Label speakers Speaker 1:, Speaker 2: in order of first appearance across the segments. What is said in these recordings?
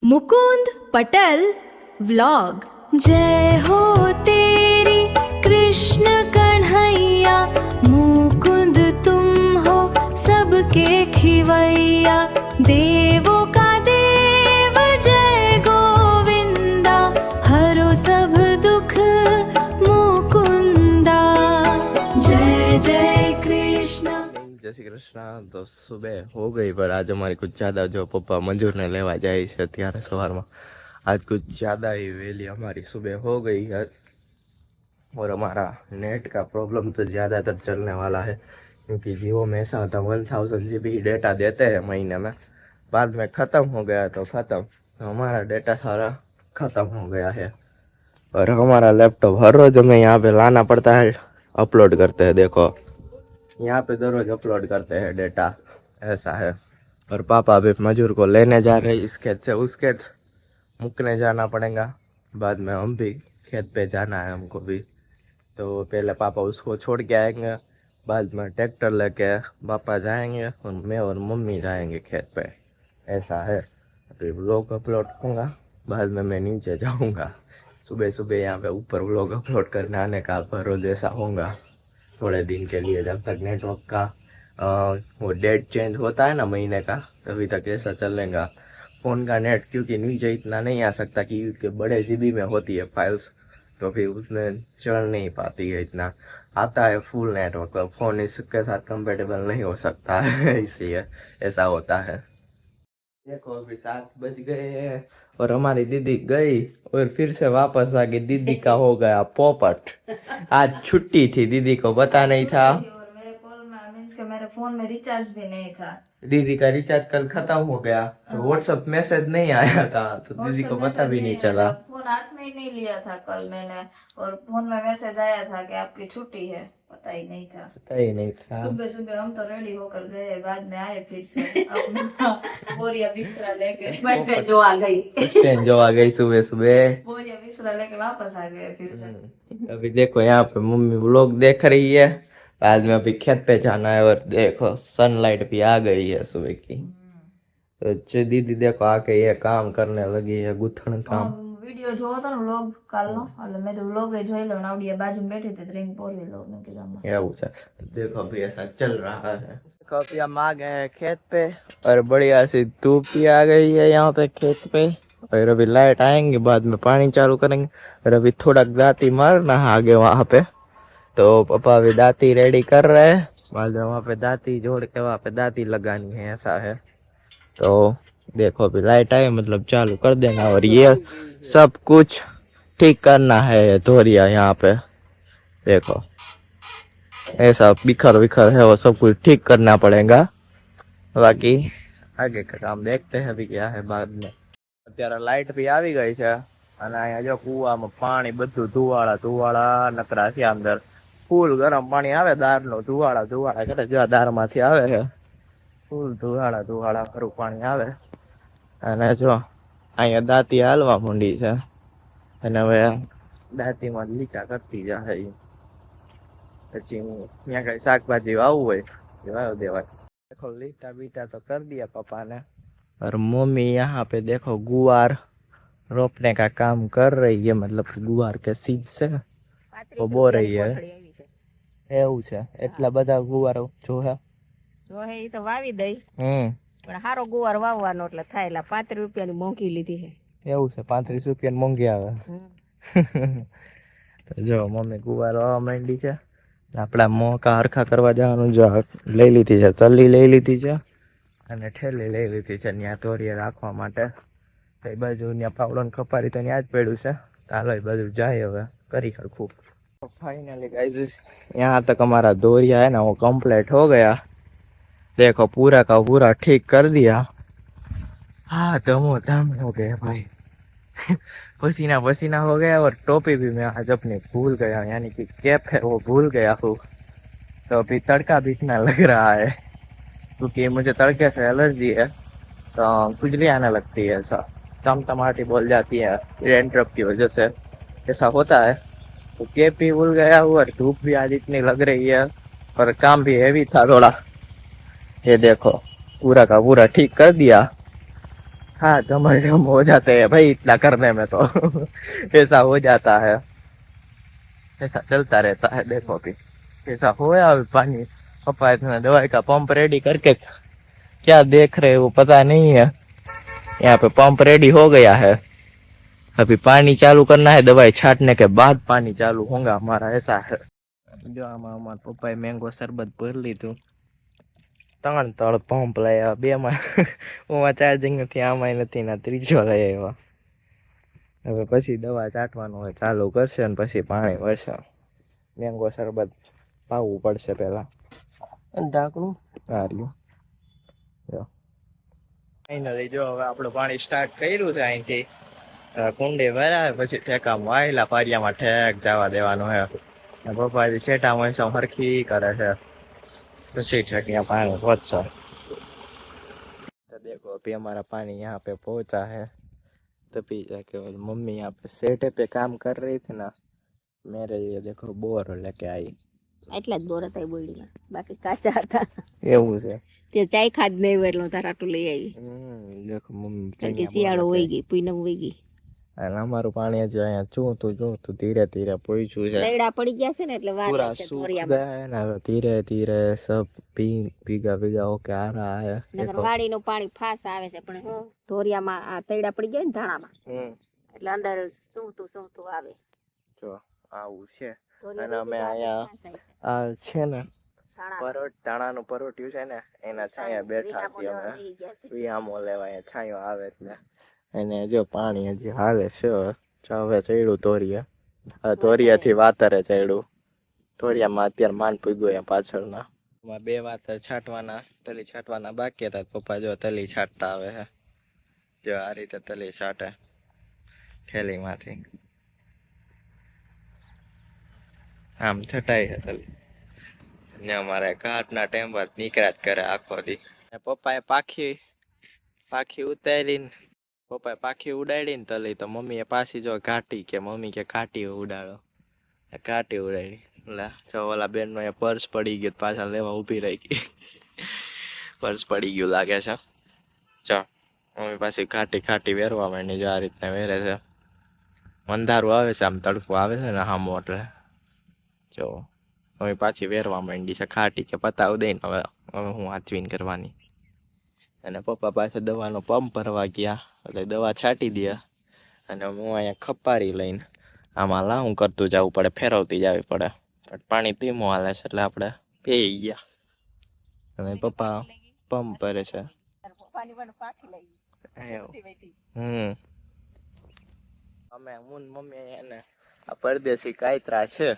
Speaker 1: Mukund Patel vlog. जय हो तेरी कृष्ण कन्हैया, मुकुंद तुम हो सबके खिवैया। देवों का देव जय गोविंदा, हरो सब दुख मुकुंदा। जय जय कृष्ण।
Speaker 2: जय श्री कृष्ण। तो सुबह हो गई पर आज हमारी कुछ ज़्यादा जो पप्पा मंजूर ने लेवा जाए છે ત્યારે સવારમાં आज कुछ ज़्यादा ही वेली हमारी सुबह हो गई है और हमारा नेट का प्रॉब्लम तो ज़्यादातर चलने वाला है क्योंकि जियो में ऐसा होता 1000 GB डेटा देते हैं महीने में, बाद में ख़त्म हो गया तो ख़त्म, तो हमारा डेटा सारा ख़त्म हो गया है। और हमारा लैपटॉप हर रोज़ हमें यहाँ पे लाना पड़ता है, अपलोड करते हैं, देखो यहाँ पे दररोज अपलोड करते हैं डेटा, ऐसा है। और पापा अभी मजूर को लेने जा रहे हैं, इस खेत से उस खेत मुकने जाना पड़ेगा, बाद में हम भी खेत पे जाना है हमको भी। तो पहले पापा उसको छोड़ के आएंगे, बाद में ट्रैक्टर लेके पापा जाएंगे और मैं और मम्मी जाएंगे खेत पे, ऐसा है। अभी व्लॉग अपलोड करूँगा, बाद में मैं नीचे जाऊँगा। सुबह सुबह यहाँ पे ऊपर व्लॉग अपलोड करने आने का रोज ऐसा होगा थोड़े दिन के लिए, जब तक नेटवर्क का वो डेट चेंज होता है ना महीने का, तभी तक ऐसा चलेगा। फ़ोन का नेट क्योंकि नीचे इतना नहीं आ सकता क्योंकि बड़े GB में होती है फाइल्स, तो फिर उसमें चल नहीं पाती है इतना। आता है फुल नेटवर्क, फ़ोन इसके साथ कंपेटेबल नहीं हो सकता है इसलिए ऐसा होता है। देखो अभी 7 बज गए हैं और हमारी दीदी गई और फिर से वापस आ गई। दीदी का हो गया पोपट। आज छुट्टी थी, दीदी को पता नहीं था।
Speaker 3: और मेरे कॉल में मींस के मेरे फोन में रिचार्ज भी नहीं था।
Speaker 2: दीदी का रिचार्ज कल खत्म हो गया, तो व्हाट्सएप मैसेज नहीं आया था, तो दीदी को पता भी नहीं चला।
Speaker 3: फोन हाथ में ही नहीं लिया था कल मैंने, और फोन में मैसेज आया था कि आपकी छुट्टी है, पता ही नहीं था।
Speaker 2: पता ही नहीं था।
Speaker 3: सुबह सुबह हम तो रेडी होकर गए, बाद में आए फिर से अपना बोरिया बिस्तरा लेके बस स्टैंड जो आ गई
Speaker 2: सुबह सुबह
Speaker 3: बोरिया बिस्तरा लेके वापस आ गए फिर से।
Speaker 2: अभी देखो यहाँ पे मम्मी व्लॉग देख रही है, बाद में अभी खेत पे जाना है और देखो सनलाइट भी आ गई है सुबह की। तो दीदी देखो आके ये काम करने लगी है, गुथण काम।
Speaker 3: વિડિયો જોવો તો વ્લોગ કાલનો, એટલે મેં તો વ્લોગ જોઈ લો ને આવડી બાજુમાં બેઠી હતી ડ્રિંક પોરી લો મેં કીધું
Speaker 2: એવું છે। देखो अभी ऐसा चल रहा है। देखो अभी हम आ गए हैं खेत पे और बढ़िया सी धूप भी आ गई है यहाँ पे खेत पे, और अभी लाइट आएंगे, बाद में पानी चालू करेंगे। और अभी थोड़ा दाती मारना है आगे वहाँ पे, तो पापा अभी दाती रेडी कर रहे हैं, बाद में वहाँ पे दाती जोड़ के वहाँ पे दाती लगानी है, ऐसा है। तो देखो अभी लाइट आई मतलब चालू कर देना, और ये सब कुछ ठीक करना है धोरिया यहाँ पे, देखो ऐसा बिखर बिखर है वो सब कुछ ठीक करना पड़ेगा। बाकी आगे का काम देखते हैं अभी क्या है बाद में। અત્યારે લાઈટ બી આવી ગઈ છે અને અહીંયા જો કુવામાં પાણી બધું ધુવાળા નકરા છે, અંદર ફૂલ ગરમ પાણી આવે, દારનો ધુવાળા કરે, જો દારમાંથી આવે છે ફૂલ ધુવાળા ખરું પાણી આવે। અને જો અહીંયા દાંતી હાલવા માંડી છે અને હવે દાંતીમાં લીટા કરતી જાય, પછી ત્યાં કઈ શાકભાજી વાવવું હોય વાવ देवाय। देखो लीटा बीटा तो कर दिया पापा ने, और मम्मी यहाँ पे देखो गुआर रोपने का काम कर रही है, मतलब गुआर के सीड से वो बो रही है। એવું છે એટલા બધા ગુવાર જો હે
Speaker 4: એ તો વાવી દઈ, પણ હારો ગુવાર વાવવાનો એટલે થાય, એટલે 35 રૂપિયાની મોંઘી લીધી છે।
Speaker 2: એવું છે 35 રૂપિયાની મોંઘી આવે। તો જો મમ્મી ગુવાર વાવવા માંડી છે, આપણા મોકા હરખા કરવા જવાનું, જો લઈ લીધી છે તલ્લી લઈ લીધી છે અને ઠેલી લઈ લીધી છે ત્યાં તોરીએ રાખવા માટે। તો એ બાજુ ત્યાં પાવડો ને ખપારી તો ત્યાં જ પડ્યું છે, ચાલો એ બાજુ જાય હવે કરી હરખું। फाइनली गाइस यहाँ तक हमारा दोरिया है ना वो कंप्लीट हो गया, देखो पूरा का पूरा ठीक कर दिया। हाँ दमो दम हो गया भाई पसीना पसीना हो गया, और टोपी भी मैं आज अपनी भूल गया, यानी कि कैप है वो भूल गया हूँ। तो अभी तड़का भी इतना लग रहा है क्योंकि मुझे तड़के से एलर्जी है, तो खुजली आने लगती है, ऐसा टमाटी बोल जाती है रेनड्रप की वजह से, ऐसा होता है। तो कैप भी भूल गया हूँ और धूप भी आज इतनी लग रही है, और काम भी हैवी था थोड़ा। ये देखो पूरा का पूरा ठीक कर दिया। हाँ झमाझम हो जाते हैं भाई, इतना करने में तो ऐसा हो जाता है, ऐसा चलता रहता है। देखो अभी ऐसा होया अभी पानी, पापा इतना दवाई का पंप रेडी करके क्या देख रहे हो पता नहीं है। यहाँ पे पंप रेडी हो गया है, अभी पानी चालू करना है, दवाई छाटने के बाद पानी चालू होगा हमारा, ऐसा है। जो हमारे पप्पा मैंगो शरबत भर लीधું, 3 પંપ લઈ આવ્યા, 2માં હું ચાર્જિંગ નથી, આમાંય નથી, ના ત્રીજો લઈ આવ્યા। હવે પછી દવા છાંટવાનું હોય ચાલુ કરશે ને પછી પાણી વરસે। મેંગો શરબત પાવું પડશે પહેલા, ઢાંકણું કાઢ્યું। ફાઇનલી જો હવે આપણું પાણી સ્ટાર્ટ કર્યું છે અહીંથી, કુંડી ભરાવે પછી ઠેકા વાયલા પારિયામાં ઠેક જવા દેવાનું છે। પપ્પા છેટા મૈસમ હરખી કરે છે પછી ઠેક यहाँ पानी पहुंचा। तो देखो अभी हमारा पानी यहाँ पे पहुंचा है, तभी जाके मम्मी यहाँ पे सेटे पे काम कर रही थी ना, मेरे लिए देखो बोर लेके आई।
Speaker 4: એટલા જ બોર હતા એ બોયડીમાં, બાકી કાચા હતા।
Speaker 2: એવું છે
Speaker 4: તે ચાય ખાદ નહીં હોય એટલે હું તારા આટલું લઈ આવી,
Speaker 2: देखो मम्मी
Speaker 4: કારણ કે શિયાળો વહી ગઈ, પૂનમ વહી ગઈ,
Speaker 2: અને અમારું પાણી હજી અહીંયા જોતું ધીરે ધીરે પહોંચ્યું છે,
Speaker 4: તૈડા પડી ગયા છે ને એટલે વાર
Speaker 2: पूरा
Speaker 4: લાગશે
Speaker 2: सूख
Speaker 4: ધોરિયામાં।
Speaker 2: गया है ना, धीरे धीरे सब भीगा भीगा होके आ रहा है।
Speaker 4: નકર વાડીનું પાણી ફાસ આવે છે, પણ હું ધોરિયામાં આ તૈડા પડી ગયા ને ધાણામાં, એટલે અંદર સૂતું આવે।
Speaker 2: જો આવું છે,
Speaker 4: ધોરિયા
Speaker 2: અને અમે
Speaker 4: ભેગી
Speaker 2: અહીંયા
Speaker 4: ફાસ આવે છે।
Speaker 2: આ છે ને
Speaker 4: ધાણા
Speaker 2: દાણાનું પરોઠ્યું છે ને, એના છાંયા બેઠા છીએ અમે,
Speaker 4: રહી ગયા છે।
Speaker 2: વિયામો લેવા અહીંયા છાંયો આવે એટલે, અને જો પાણી હજી હાલે છે। હવે ચડ્યું ધોરિયા, ધોરિયાથી વાતરે ચડ્યું, ધોરિયામાં અત્યારે માંડ પૂગ્યો અહીંયા પાછળના। એમાં 2 વાતર છાંટવાના, તલી છાંટવાના બાકી હતા, પપ્પા જો તલી છાંટતા આવે છે, જો આ રીતે તલી છાંટે થેલીમાંથી, આમ છટાઈ છે તલી ને। અમારે ઘાટના ટાઈમ બાદ નીકળ્યા જ કરે આખો દી। પપ્પાએ પાખી ઉતારીને, પપ્પાએ પાખી ઉડાડીને તલી, તો મમ્મીએ પાછી જો ઘાટી કે, મમ્મી કે ઘાટી ઉડાડો, ઘાટી ઉડાડી, એટલે જો ઓલા બેનનો એ પર્સ પડી ગયું, પાછા લેવા ઊભી રહી ગઈ, પર્સ પડી ગયું લાગે છે। જો મમ્મી પાછી ઘાટી વેરવા માંડી, જો આ રીતના વેરે છે, અંધારું આવે છે, આમ તડકો આવે છે ને હામો, એટલે જો મમ્મી પાછી વેરવા માંડી છે ઘાટી કે પતાવ દઈને, હવે હું હાચવીને કરવાની। અને પપ્પા પાસે દવાનો પંપ ભરવા ગયા, એટલે દવા છાંટી દે, અને હું અહીંયા ખપારી લઈને આમાં લાવું કરતું જવું પડે, ફેરવતી જવી પડે, પાણી ધીમું હાલે છે એટલે આપણે પી ગયા, અને પપ્પા પંપ ભરે છે। અમે હું મમ્મી એને આ પરદેશી કાયતરા છે,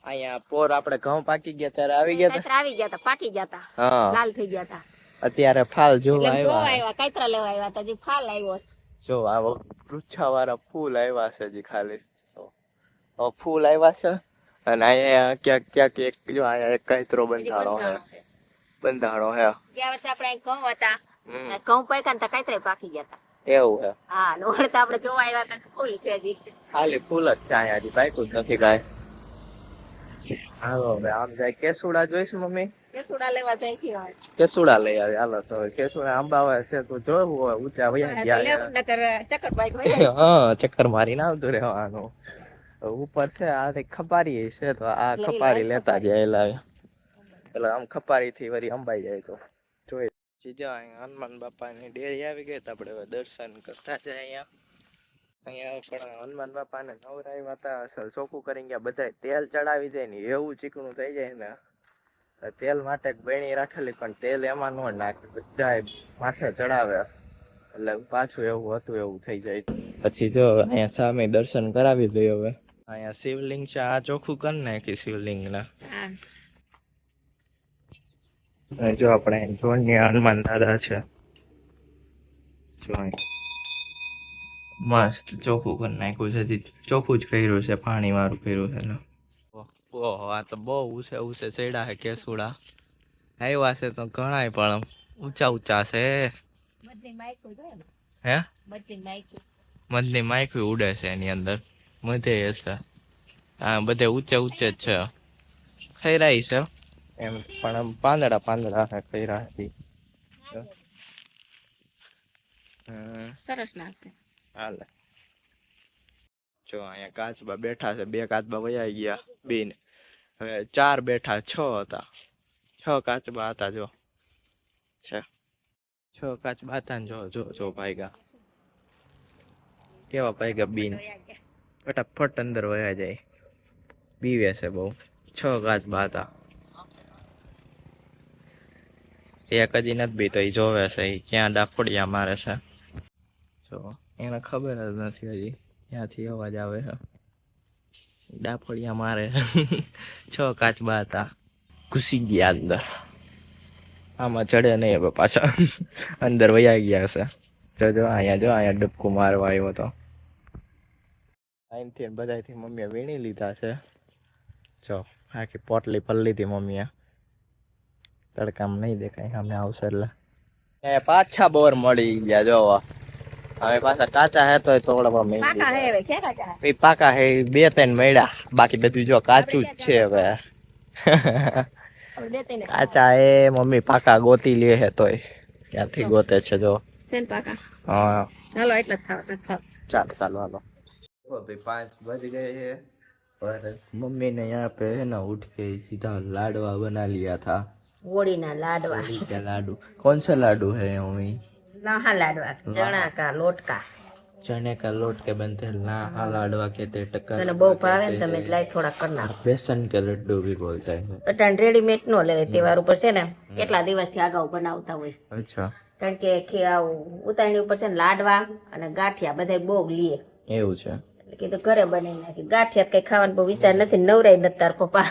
Speaker 2: અહીંયા પોર આપણે ઘઉં પાકી ગયા ત્યારે આવી ગયા
Speaker 4: હતા, પાકી ગયા હતા,
Speaker 2: હા
Speaker 4: લાલ થઈ ગયા હતા,
Speaker 2: અત્યારે ફાલ જોવા
Speaker 4: એટલે જોવા
Speaker 2: આવ્યા,
Speaker 4: આવ્યા, કાતરા લેવા આવ્યા હતા, જે ફાલ આવ્યો છે।
Speaker 2: જો આ વૃક્ષા વાળા ફૂલ આવ્યા છે હજી ખાલી, ફૂલ આવ્યા છે, અને અહીંયા ક્યાંક એક જો અહીંયા એક કાયતરો બંધાણો હે,
Speaker 4: ગયા વર્ષે આપણે ઘઉં હતા, ઘઉં પાક્યા ને કાતરા પાકી ગયા હતા,
Speaker 2: એવું હે।
Speaker 4: હા, નોરતા આપણે જોવા આવ્યા હતા, ફૂલ છે હજી,
Speaker 2: ખાલી ફૂલ જ છે અહીંયા, હજી પાક્યું જ નથી કાંઈ। હાલો હવે આમ જાય કેસુડા જોઈશ મમ્મી,
Speaker 4: કેસુડા લેવા જાય છે,
Speaker 2: કેસુડા લઈ આવે, હાલો તો કેસુડા આંબા છે તો જોવું હોય ઊંચા વયા ગયા,
Speaker 4: ચક્કર બાઈક
Speaker 2: હા ચક્કર મારીને આવતું રહેવાનું। ઉપર છે આ ખપારી છે, તો આ ખપારી લેતા જાય, એટલે આમ ખપારી થી વળી અંબાઈ જાય તો જોઈ। હનુમાન બાપાની ડેરી આવી ગઈ, તો આપણે દર્શન કરતા જાય। અહીંયા પણ હનુમાન બાપાને નવરાવ્યા હતા, અસલ ચોખ્ખું કરી ગયા, બધા તેલ ચડાવી જાય ને એવું ચીકણું થઈ જાય ને, તેલ માટે બહેણી રાખેલી પણ તેલ એમાં ન નાખે, બધા માથે ચડાવે, એટલે પાછું એવું હતું એવું થઈ જાય। પછી જો અહીંયા સામે દર્શન કરાવી દઈએ। હવે અહીંયા શિવલિંગ છે, આ ચોખ્ખું કરી નાખી શિવલિંગ ના, જો આપણે જોડની હનુમાન દાદા છે, જો મસ્ત ચોખ્ખું કરી નાખ્યું છે, ચોખ્ખું જ કર્યું છે, પાણી વાળું કર્યું છે ને। ઓહો આ તો બહુ ઊંચે ચડ્યા છે કેસુડા, આવ્યા છે તો ઘણાય પણ ઊંચા છે, હે મધની માઇક ઉડે છે એની અંદર, મધે હશે, હા બધે ઊંચે જ છે, ખૈરાઈ છે એમ, પણ પાંદડા છે ખૈરા હતી।
Speaker 4: સરસ નાશે.
Speaker 2: હાલે જો અહીંયા કાચબા બેઠા છે, 2 કાચબા વયા ગયા બેન, હવે 4 બેઠા, 6 હતા, 6 કાચબા હતા. જો છે 6 કાચબા હતા ને જો ભાઈગા કેવા ભાઈગા બેન, ફટાફટ અંદર વયા જાય, બીવે છે બહુ. 6 કાચબા હતા, એક હજી નથી બીતો, એ જોવે છે એ ક્યાં ડાફડિયા મારે છે. જો એને ખબર જ નથી હજી ક્યાંથી અવાજ આવે છે, ડાફડિયા મારે. 6 કાચબા હતા, ઘૂસી ગયા અંદર, આમાં ચડે નહીં હવે પાછા, અંદર વયા ગયા છે. જો અહીંયા ડબકું મારવા આવ્યો હતો. અહીંથી બધાથી મમ્મીએ વીણી લીધા છે. જો આખી પોટલી ભરી લીધી મમ્મીએ, તડકામાં નહીં દેખાય, સામે આવશે એટલે. પાછા બોર મળી ગયા. જો હવે પાછા કાચા હે તો થોડા
Speaker 4: પાકા હે હવે ક્યાં કાચા હે?
Speaker 2: પાકા હે 2-3 મળ્યા, બાકી બધું જો કાચું જ છે હવે.
Speaker 4: હવે બે ત્રણ
Speaker 2: કાચા એ મમ્મી પાકા ગોતી લે હે તોય ક્યાંથી ગોતે છે જો.
Speaker 4: સેન પાકા.
Speaker 2: हाँ
Speaker 4: હાલો એટલે જ થાવ
Speaker 2: चलो चलो हालो अभी 5 बज गए हैं और मम्मी ने यहाँ पे है ना उठ के सीधा लाडवा बना लिया था.
Speaker 4: હોળીના લાડવા.
Speaker 2: होली के लाडू. कौन सा लाडू है मम्मी?
Speaker 4: લાહા લાડવા, ચણા કા લોટકા.
Speaker 2: चने का लोट के बनते हैं लाहा लाडवा कहते हैं, टक्कर
Speaker 4: તને બહુ ભાવે ને તમે લાઈ થોડા કર નાખ.
Speaker 2: बेसन के लड्डू भी बोलते हैं.
Speaker 4: અટાણ રેડીમેડ નો લેવે, તહેવાર ઉપર છે ને કેટલા દિવસથી અગાઉ બનાવતા હોય,
Speaker 2: अच्छा
Speaker 4: કારણ કે આવું ઉતાવળી ઉપર છે ને લાડવા અને ગાંઠિયા બધા બહુ લીએ,
Speaker 2: એવું છે.
Speaker 4: એટલે કીધું ઘરે બનાવી નાખી. ગાંઠિયા કઈ ખાવાનો બહુ વિચાર નથી, નવરાય નથી તાર પપ્પા.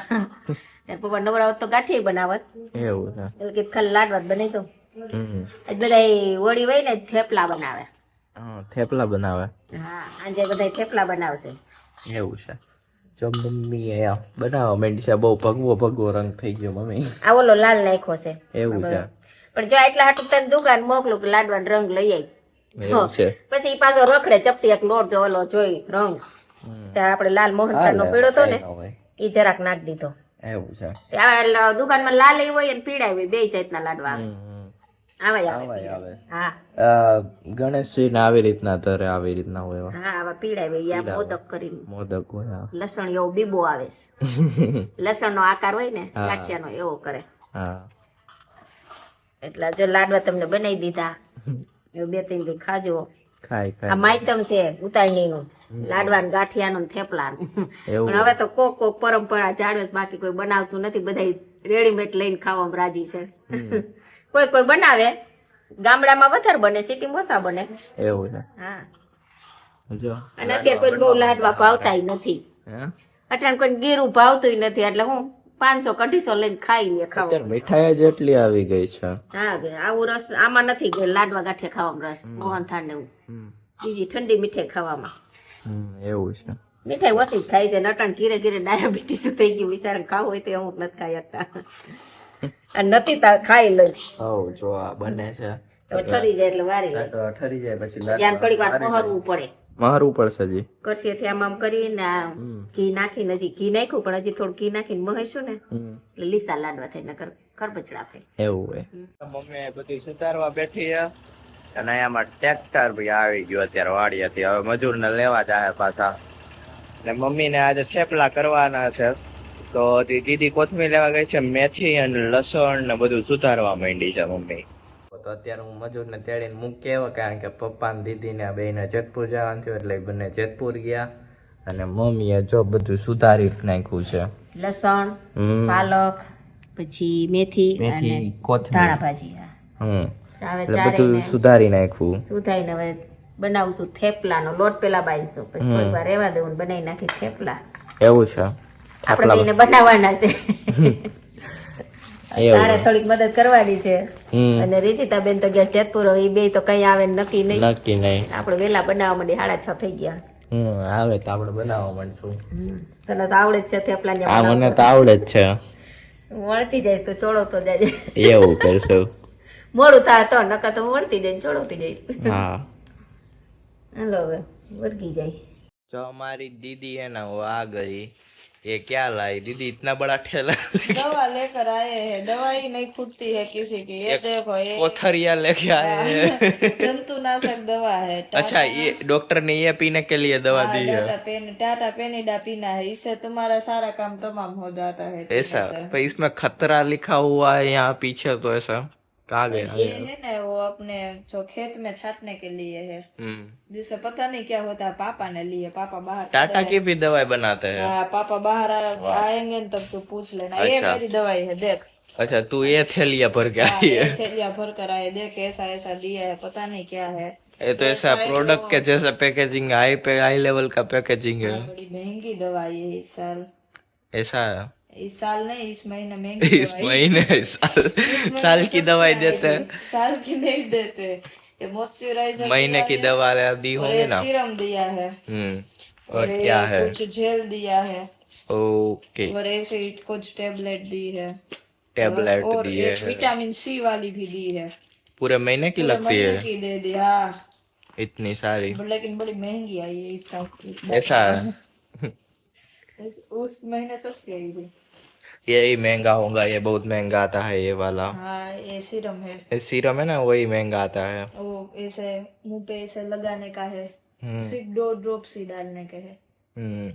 Speaker 4: તાર પપ્પા નવરાવત તો ગાંઠિયા બનાવત,
Speaker 2: એવું છે.
Speaker 4: એટલે કીધું ખાલી લાડવા જ બનાવી દઉં.
Speaker 2: હમ
Speaker 4: આજ બધા હોળી હોય ને થેપલા બનાવે.
Speaker 2: હા થેપલા બનાવે.
Speaker 4: હા આજે બધા થેપલા બનાવશે.
Speaker 2: એવું છે. જો મમ્મી અહીંયા બનાવવા માંડી છે, બહુ ભગવો રંગ થઈ ગયો મમ્મી.
Speaker 4: આ ઓલો લાલ નાખ્યો છે.
Speaker 2: એવું છે.
Speaker 4: પણ જો એટલા હાટું તને દુકાન મોકલું કે લાડવાનો રંગ લઈ આવી.
Speaker 2: એવું છે.
Speaker 4: પછી ઈ પાછો રખડે ચપટી એક લોટ ઓલો જોઈ રંગ આપણે લાલ મોહનથાળ નો પીળો તો ને ઈ જરાક નાખ દીધો.
Speaker 2: એવું છે.
Speaker 4: આ દુકાનમાં લાલ હોય અને પીળા હોય, બે જાતના લાડવા આવે. આવે. હા
Speaker 2: ગણેશજી ને આવી રીતના તરે આવી રીતના હોય.
Speaker 4: હા આવા પીળા હોય, આ મોદક કરીને
Speaker 2: મોદક હોય.
Speaker 4: લસણ એવો બીબો આવે છે. લસણ નો આકાર હોય ને ગાંઠિયાનો એવો કરે.
Speaker 2: હા
Speaker 4: એટલે જો લાડવા તમને બનાવી દીધા, એવું 2-3 દી ખાજો.
Speaker 2: ખાય
Speaker 4: આ માયતમ છે ઉતારણી નું, લાડવા ને ગાંઠિયાનું ને થેપલાનું. પણ હવે તો કોક પરંપરા જાળવે છે, બાકી કોઈ બનાવતું નથી, બધા રેડીમેડ લઈને ખાવામાં રાજી છે. કોઈ બનાવે, ગામડામાં વધારે બને, સિટીમાં ઓછા બને.
Speaker 2: એવું છે.
Speaker 4: હા
Speaker 2: જો
Speaker 4: અને અત્યારે કોઈ બહુ લાડવા ભાવતાય નથી, અત્યારે કોઈ ગીરું ભાવતું નથી, એટલે હું 500-250 લઈને ખાઈ લે ખાવા.
Speaker 2: અત્યારે મીઠાઈ જ એટલી આવી ગઈ છે.
Speaker 4: હા આવું રસ આમાં નથી કે લાડવા ગાંઠિયા ખાવામાં રસ, મોહનથાળ ને એવું બીજી ઠંડી મીઠાઈ ખાવામાં.
Speaker 2: એવું છે.
Speaker 4: મીઠાઈ ઓછી જ ખાઈ છે, નટણ ઘીરે ડાયાબિટીસ થઈ ગયું બિચારા, ખાવું હોય તો અમુક નથી ખાઈ શકતા, અને નથી ખાઈ લઈશ.
Speaker 2: હવ જો આ બને છે,
Speaker 4: ઠરી જાય એટલે વારી લે,
Speaker 2: ઠરી જાય પછી
Speaker 4: ત્યાં થોડીક વાર પહોરવું પડે,
Speaker 2: મારવું પડશે જી.
Speaker 4: કરશેથી આમ કરીને ઘી નાખીને, હજી ઘી નાખ્યું પણ હજી થોડું ઘી નાખીને મહીશું ને એટલે લીસા લાડવા થાય, નકર ખરબચડા થાય.
Speaker 2: એવું હોય. મમ્મી બધી સુધારવા બેઠી છે અને અહીંયામાં ટ્રેક્ટર બી આવી ગયું અત્યારે વાડીએથી, હવે મજૂરને લેવા જાય પાછા. ને મમ્મીને આજે થેપલા કરવાના છે, તો દીદી કોથમીર લેવા ગઈ છે, મેથી અને લસણ ને બધું સુધારવા માંડી છે મમ્મી. તો અત્યારે હું મજૂરને તેડીને મૂકી આવ્યો, કારણ કે પપ્પા ને દીદી ને બેને જેતપુર જવાનું થયું, એટલે બંને જેતપુર ગયા. અને મમ્મીએ જો બધું સુધારી નાખ્યું છે,
Speaker 4: લસણ, પાલક, પછી મેથી,
Speaker 2: કોથમીર,
Speaker 4: ધાણા ભાજી.
Speaker 2: એટલે બધું સુધારી નાખ્યું.
Speaker 4: સુધારીને હવે બનાવશું થેપલાનો લોટ, પેલા બાંધશું, પછી થોડી વાર રહેવા દેવું, બનાવી નાખી થેપલા.
Speaker 2: એવું છે.
Speaker 4: આપણે બેને બનાવવાના છે, તારે થોડીક મદદ કરવાની છે. અને રીસિતા બેન તો ગયા જેતપુર, એ બે તો કઈ આવે નક્કી નહીં. આપણે વેલા બનાવવા માંડી, 6:30 થઈ ગયા.
Speaker 2: આવે તો આપણે બનાવવા માંડશું.
Speaker 4: તને તો આવડે જ છે થેપલા ને?
Speaker 2: હા મને તો આવડે જ છે.
Speaker 4: વળતી જાય તો ચોળવતો જાય.
Speaker 2: એવું કરશું.
Speaker 4: મોડું થાય તો, નકર તો વળતી જાય ચોળવતી જઈશ.
Speaker 2: હા
Speaker 4: હાલો હવે વર્ગી જાય.
Speaker 2: જો અમારી દીદી હે ને वो आ गई, ये क्या लाई दीदी, इतना बड़ा ठेला
Speaker 3: दवा लेकर आए हैं, दवा ही नहीं छूटती है किसी की। ये देखो, ये
Speaker 2: कोथरिया लेके आए हैं।
Speaker 3: जंतुनाशक दवा है।
Speaker 2: अच्छा, ये डॉक्टर ने ये पीने के लिए दवा दी है।
Speaker 3: टाटा पेनिडा पीना है, इससे तुम्हारा सारा काम तमाम हो जाता है।
Speaker 2: ऐसा? पर इसमें खतरा लिखा हुआ है यहाँ पीछे, तो ऐसा कहाँ गया?
Speaker 3: ये है ना, वो अपने जो खेत में छाटने के लिए है, जिससे पता नहीं क्या होता है। पापा ने लिए, पापा बाहर
Speaker 2: टाटा की भी दवाई बनाते हैं।
Speaker 3: हाँ, पापा बाहर आएंगे न तब तो पूछ लेना। ये मेरी दवाई है, देख।
Speaker 2: अच्छा, तू ये थैलिया भर के आई है?
Speaker 3: थैलिया भर कर आए, देख ऐसा ऐसा दिया है, पता नहीं क्या है।
Speaker 2: ये तो ऐसा प्रोडक्ट के जैसा पैकेजिंग, हाई लेवल का पैकेजिंग है।
Speaker 3: बड़ी महंगी दवाई है इस साल।
Speaker 2: ऐसा है?
Speaker 3: इस साल नहीं, इस महीने महंगी
Speaker 2: इस महीने साल की दवाई देते हैं?
Speaker 3: साल की नहीं देते। ये मॉइस्चराइजर
Speaker 2: महीने की दवा दी होगी ना।
Speaker 3: सीरम दिया है।
Speaker 2: और क्या है?
Speaker 3: कुछ जेल दिया है।
Speaker 2: ओके,
Speaker 3: और ऐसे कुछ टेबलेट दी है।
Speaker 2: टेबलेट
Speaker 3: और
Speaker 2: दी है।
Speaker 3: विटामिन सी वाली भी दी है।
Speaker 2: पूरे महीने की लगती
Speaker 3: महीने
Speaker 2: है?
Speaker 3: की दे दी, हाँ।
Speaker 2: इतनी सारी?
Speaker 3: लेकिन बड़ी महंगी आई है इस साल की।
Speaker 2: ऐसा है?
Speaker 3: उस महीने सस्ती आई थी।
Speaker 2: यही महंगा होगा, ये बहुत महंगा आता है ये वाला।
Speaker 3: हाँ, ये सीरम है।
Speaker 2: ये सीरम है ना, वही महंगा आता है।
Speaker 3: वो ऐसे मुंह पे ऐसे लगाने का है, सिर्फ 2 ड्रॉप्स ही डालने के है।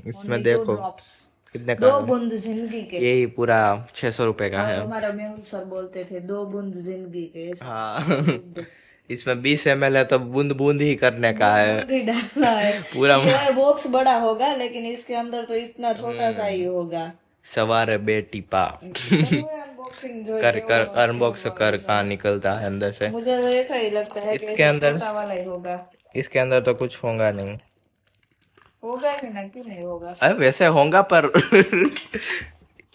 Speaker 2: इसमें
Speaker 3: Only
Speaker 2: देखो
Speaker 3: 2 drops।
Speaker 2: कितने का
Speaker 3: 2
Speaker 2: है?
Speaker 3: बूंद जिंदगी के।
Speaker 2: यही पूरा 600 रुपए का है।
Speaker 3: हमारा मेहुल सर बोलते थे 2 बूंद जिंदगी के। ऐसे
Speaker 2: हाँ। इसमें 20 ml है तो बूंद बूंद ही करने का है।
Speaker 3: बूंद ही डालना है।
Speaker 2: पूरा
Speaker 3: ये बॉक्स बड़ा होगा, लेकिन इसके अंदर तो इतना छोटा सा ही होगा।
Speaker 2: सवार बे टीपा
Speaker 3: अनबॉक्सिंग जो
Speaker 2: कर अनबॉक्स कर कहाँ निकलता है अंदर से।
Speaker 3: मुझे तो ऐसा ही लगता है कि
Speaker 2: इसके अंदर
Speaker 3: छोटा वाला ही होगा।
Speaker 2: इसके अंदर तो कुछ होगा नहीं।
Speaker 3: होगा ही ना, क्यों नहीं होगा?
Speaker 2: अरे वैसे होगा, पर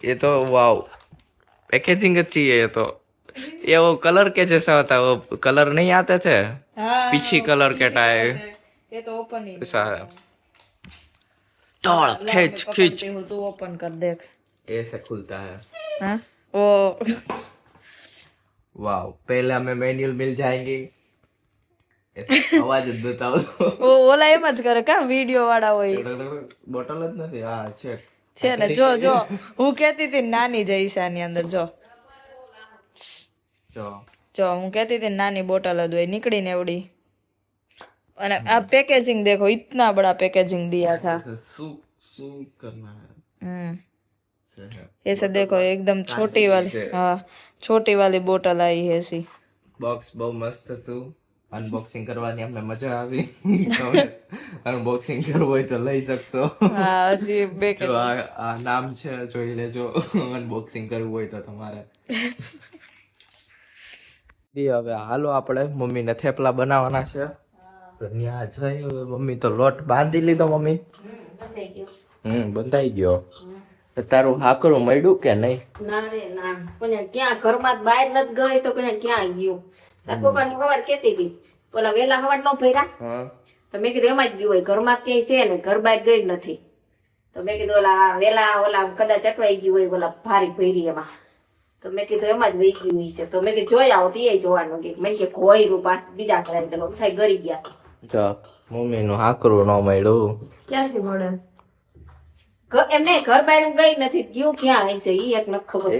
Speaker 2: ये तो वाव, पैकेजिंग अच्छी है। ये तो ये वो कलर के जैसा होता है, वो कलर नहीं आते थे
Speaker 3: हाँ,
Speaker 2: पीछी कलर के टाइप,
Speaker 3: ये तो ओपन ही
Speaker 2: ऐसा है। तोड़ खींच खींच,
Speaker 3: हो तो ओपन कर देख।
Speaker 2: ऐसे खुलता है।
Speaker 3: हाँ? वो
Speaker 2: वाह, पहले हमें मैनुअल मिल जाएंगे। आवाज बताओ तो।
Speaker 3: वो ઓલા એમ જ કરે કા વિડિયો વાળા હોય
Speaker 2: બોટલ જ નથી। હા
Speaker 3: છે ને, જો જો હું કહેતી હતી નાની જઈશાની અંદર જો જો હું કહેતી હતી નાની બોટલ જ હોય, નીકળીને એવડી। અને આ पैकेजिंग देखो, इतना बड़ा पैकेजिंग दिया था।
Speaker 2: सू करना है।
Speaker 3: ऐसे देखो, एकदम छोटी वाली, हाँ छोटी वाली बोतल आई है ऐसी।
Speaker 2: બોક્સ બહુ મસ્ત હતું। અનબોક્સિંગ કરવાની અમને મજા આવી। અનબોક્સિંગ કરવું હોય તો લઈ શકશો।
Speaker 3: હા, હજી બે કે
Speaker 2: આ નામ છે, જોઈ લેજો। અનબોક્સિંગ કરવું હોય તો તમારે। હવે હાલો આપણે મમ્મીને થેપલા બનાવવાના છે। ત્યાં જઈ હવે મમ્મી તો લોટ બાંધી લીધો। મમ્મી બંધાઈ ગયો। તારું હાકરું મળ્યું કે નહીં?
Speaker 4: ના રે ના, કોને ક્યાં ઘરમાં બહાર નથી ગઈ તો કોને ક્યાં ગયું? તાર પપ્પાને સવાર કેતી હતી, પેલા વેલા સવાર નો ભર્યા, તો મેં કીધું એમાં જ ગયું હોય, ઘરમાં ક્યાંય છે ને, ઘર બહાર ગઈ નથી। તો મેં કીધું ઓલા વેલા ઓલા કદાચ અટવાઈ ગયું હોય, ઓલા ભારી ભરી એમાં, તો મેં કીધું એમાં જ વહી ગયું છે। તો મેં કીધું જોઈ આવો તો એ જોવાનું કે મેં કે ઘોયરું પાસ બીજા ઘરે થાય ગરી ગયા।
Speaker 2: તો મમ્મી નું હાકરું ન મળ્યું।
Speaker 3: ક્યાંથી મળે?
Speaker 4: એમને ઘર બહાર ગઈ નથી, ગયું ક્યાં હશે ઈ એક ન ખબર।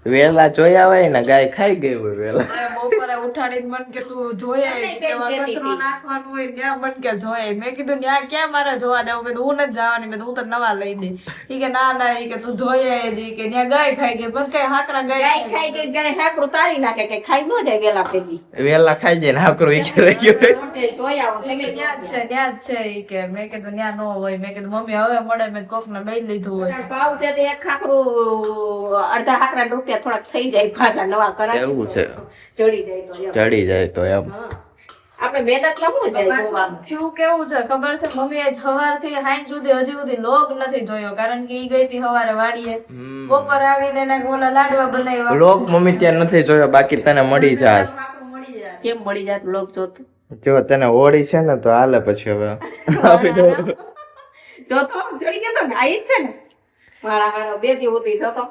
Speaker 2: વેલા જોયા હોય ને, ગાય ખાઈ ગઈ હોય વેલા।
Speaker 3: બપોરે ઉઠાડીને મન કે તું જોયા કચરો નાખવાનું હોય ત્યાં મન કે જોયા। મેં કીધું ત્યાં ક્યાં મારે જોવા દેવું? મેં હું નથી જવાની, મેં હું તો નવા લઈ દઈ। ઈ કે ના ના, ઈ કે તું જોયા દી કે ત્યાં ગાય ખાઈ ગઈ, બસ કઈ હાકરા
Speaker 4: ગાય ખાઈ ગઈ, ગાય હાકરું તારી નાખે કે ખાઈ ન જાય વેલા પેલી,
Speaker 2: વેલા ખાઈ જાય ને હાકરું ઈ રહી ગયું।
Speaker 4: જોઈ આવો તમે
Speaker 3: ત્યાં જ છે ઈ કે। મેં કીધું ત્યાં ન હોય, મેં કીધું મમ્મી હવે મળે, મેં કોક ને લઈ લીધું હોય।
Speaker 4: ભાવ છે તો એક ખાકરું અડધા હાકરા રૂપિયા થોડાક થઈ જાય, પાછા નવા કરાય
Speaker 2: એવું છે,
Speaker 4: ચડી જાય તો એમ।
Speaker 2: ચડી જાય તો એમ।
Speaker 4: આપણે મહેનત લાવવું જાય જોવાનું।
Speaker 3: થયું કેવું છે ખબર છે? મમ્મી આજ સવારથી સાંજ સુધી હજી સુધી લોગ નથી જોયો, કારણ કે ઈ ગઈ હતી સવારે વાડીએ, બપોરે આવીને એને ઓલા લાડવા બનાવ્યા।
Speaker 2: લોક મમ્મી ત્યાં નથી જોયો, બાકી તને મળી જાય।
Speaker 4: કેમ મળી જાય લોક જોતો?
Speaker 2: જો તને ઓળી છે ને તો હાલે પછી હવે
Speaker 4: જોતો ચડી ગયો તો આઈ જ છે ને મારા હારો બે દી હોતી જોતો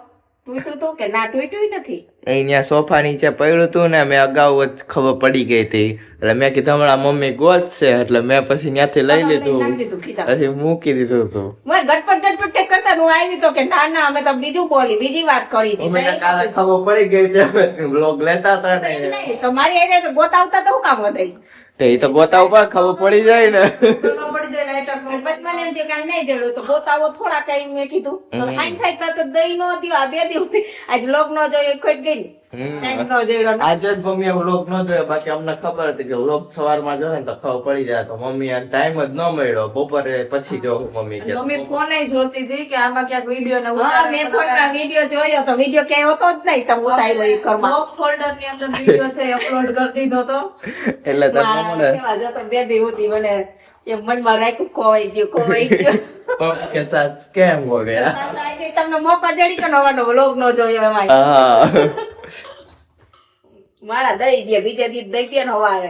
Speaker 4: તૂટ્યું તું કે ના તૂટ્યું નથી?
Speaker 2: અહીંયા સોફા નીચે પડ્યું હતું ને મેં અગાઉ જ ખબર પડી ગઈ હતી એટલે મેં કીધું હમણાં મમ્મી ગોતશે એટલે મેં પછી ત્યાંથી લઈ લીધું
Speaker 4: નાખી દીધું ખિસ્સામાં.
Speaker 2: પછી મૂકી દીધું હતું.
Speaker 4: મેં ગટપટ કરતા હું આવી તો કે ના ના અમે તો બીજું બોલી બીજી વાત કરી છે.
Speaker 2: મમ્મીને કાલે ખબર પડી ગઈ એટલે બ્લોગ લેતા હતા ને
Speaker 4: તો મારી આઈને તો ગોતાવતા તો હું કામ વધારી?
Speaker 2: તો એ તો ગોતા ઉપર ખબર પડી જાય ને.
Speaker 3: ન પડી જાય લાઈટર નો.
Speaker 4: બસ મને એમ થયું કે નહીં જરૂર તો ગોતાવો થોડા કઈ મેં કીધું તો ખાઈ થાય તો દહીં નો દ્યો. આ 2 દિવસ આજ લોક નો જોયો ખોટ ગઈ ને ટાઈમ નો જોયો ને.
Speaker 2: આજે જ મમ્મીએ વ્લોગ ન જોયો બાકી અમને ખબર હતી કે વ્લોગ સવારમાં જોવે ને તો ખબર પડી જાય તો મમ્મી ટાઈમ જ ન મળ્યો બપોરે પછી જો મમ્મી કે
Speaker 3: મમ્મી ફોન જોતી હતી કે આમાં ક્યાંક વિડીયો ને
Speaker 4: હા મેં ફોનમાં વિડીયો જોયો તો વિડીયો ક્યાંય હોતો જ નહીં તમે ઉતાર્યો એ ઘરમાં.
Speaker 3: બ્લોગ ફોલ્ડર ની અંદર વિડીયો છે અપલોડ કરી દીધો તો.
Speaker 2: એટલે તો
Speaker 4: મારા
Speaker 2: મમ્મીને
Speaker 4: કેવા જતો 2 દિવસ હતી મને એમ મનમાં રાખ્યું ખોવાઈ ગયું.
Speaker 2: કે સાથ સ્કેમ હો ગયા.
Speaker 4: પાછા આવી તમને મોકો જડી કે નવાનો વ્લોગ નો જોયો એમાં
Speaker 2: હા
Speaker 4: મારા દઈ દે બીજે દી દઈ દે ને હવારે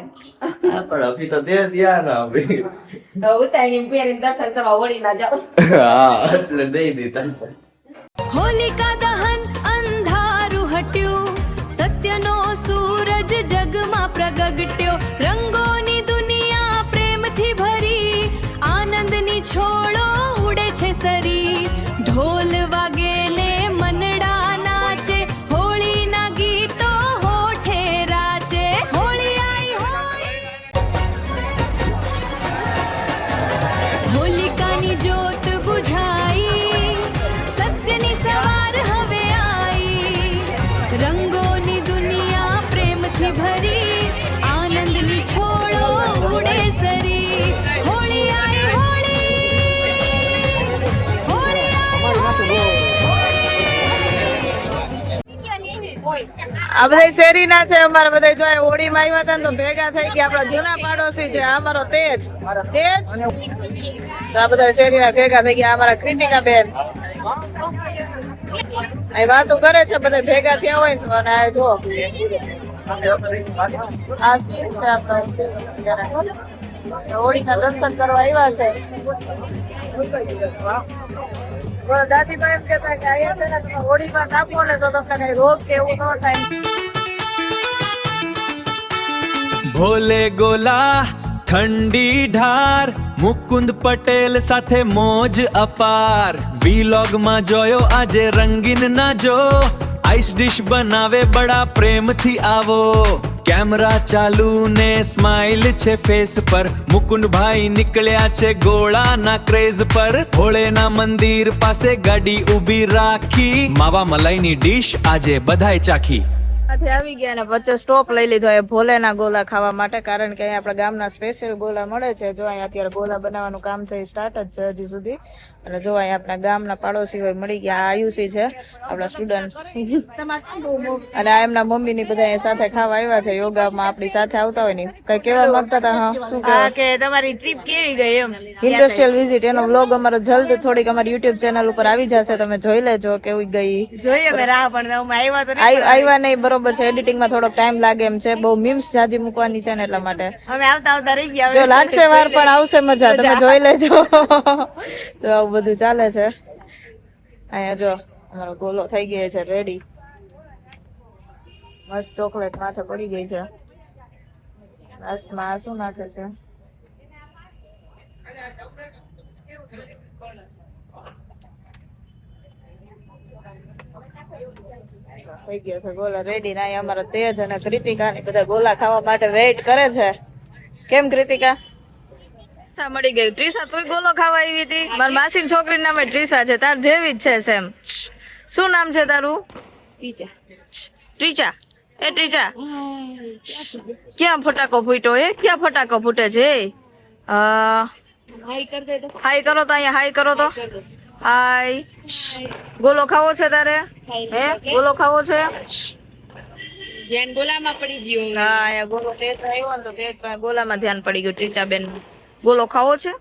Speaker 2: પણ અભી તો દે દિયા ના અભી.
Speaker 4: તો ઉતારી પહેરીને દર્શન કરવા વળી ના જાવ.
Speaker 2: હા એટલે દઈ દીધા.
Speaker 1: હોલિકા દહન અંધારું હટ્યું, સત્યનો સૂરજ જગમાં પ્રગટ્યો, રંગોની દુનિયા પ્રેમથી ભરી, આનંદની છોડો ઉડે છે સરી, ઢોલ વાગે ને મનડા નાચે, હોળીના ગીતો હોઠે રાચે, હોળી આઈ હોળી. હોલિકાની જ્યોત બુઝાઈ, સત્યની સવાર હવે આઈ, રંગોની દુનિયા પ્રેમથી ભરી, આનંદની છોડો ઉડે સરી, હોળી આઈ હોળી, હોળી આઈ હોળી.
Speaker 3: આ બધા શેરીના છે અમારા બધા જો હોળીમાં આવ્યા હતા ને તો ભેગા થઈ ગયા. આપણા જૂના પાડોશી છે આ અમારો તેજ તો આ બધા શેરીના ભેગા થઈ ગયા. અમારા કૃતિકા બેન આ વાતો કરે છે બધા ભેગા થયા હોય તો. અને આ જો આ સીન છે આપણા હોળીના દર્શન કરવા આવ્યા છે. દાદીમાં એમ કેતા કે અહીંયા છે ને તમે હોળીમાં નાખો ને તો તમને કઈ રોગ કે એવું ન થાય.
Speaker 5: ભોલે ગોલા ઠંડી ઢાર મુકુંદ પટેલ સાથે મોજ અપાર વીલોગમાં જોયો આજે રંગીન ના જો આઈસ ડિશ બનાવે બડા પ્રેમથી આવો કેમેરા ચાલુ ને સ્માઇલ છે ફેસ પર મુકુંદભાઈ નીકળ્યા છે ગોળાના ક્રેઝ પર ભોળેના મંદિર પાસે ગાડી ઊભી રાખી માવા મલાઈની ડીશ આજે બધાય ચાખી.
Speaker 3: ત્યાંથી આવી ગયા અને વચ્ચે સ્ટોપ લઈ લીધો એ ભોલેના ગોલા ખાવા માટે, કારણ કે અહીંયા આપણા ગામના સ્પેશિયલ ગોલા મળે છે. જો અહીંયા અત્યારે ગોલા બનાવવાનું કામ છે સ્ટાર્ટ જ છે હજી સુધી. અને જો અહીંયા આપણા ગામના પાડોશી હોય મળી ગયા. આ આયુષી છે આપણા સ્ટુડન્ટ અને આ એમના મમ્મીની બધા અહીંયા સાથે ખાવા આવ્યા છે. યોગામાં આપણી સાથે આવતા હોય ને કઈ કેવા માંગતા હતા? હા શું કે તમારી ટ્રીપ કેવી ગઈ એમ ઇન્ડસ્ટ્રીયલ વિઝિટ એનો વ્લોગ અમારો જલ્દ થોડીક અમારી યુટ્યુબ ચેનલ ઉપર આવી જશે, તમે જોઈ લેજો કેવી ગઈ. જોઈએ મેં રાહ પણ આવ્યા નહીં બરોબર છે. એડિટિંગમાં થોડોક ટાઈમ લાગે એમ છે. બહુ મીમ્સ જાજી મૂકવાની છે ને એટલા માટે અમે આવતા રહી ગયા. જો લાગશે વાર પણ આવશે મજા, તમે જોઈ લેજો. તો આવું બધું ચાલે છે અહીંયા. જો અમારો ગોલો થઈ ગયો છે રેડી. મસ્ત ચોકલેટ માથે પડી ગઈ છે. લાસ્ટમાં આ શું નાખે છે? થઈ ગયા છે ગોલા રેડી. ના અમારો તેજ અને કૃતિકા ને બધા ગોલા ખાવા માટે વેઇટ કરે છે. કેમ કૃતિકા? મળી ગઈ. ટ્રીસા તું ગોલો ખાવા આવી હતી? મારી માસીની છોકરી નામે ટ્રીસા છે. તાર જેવી જ છે સેમ. શું નામ છે તારું? ટ્રીચા. એ ટ્રીચા ક્યાં ફટાકો ફૂટ્યો? એ ક્યાં ફટાકો ફૂટે છે? હાઈ કરો તો અહીંયા હાઈ કરો તો. હાય. ગોલો ખાવો છે તારે? હે ગોલો ખાવો છે? ધ્યાન ગોલામાં પડી ગયું. હા અહીંયા ગોલો તેજ આવ્યો ને તો તેજ ગોલામાં ધ્યાન પડી ગયું. ટ્રીચા બેન ગોલો ખાવો છે?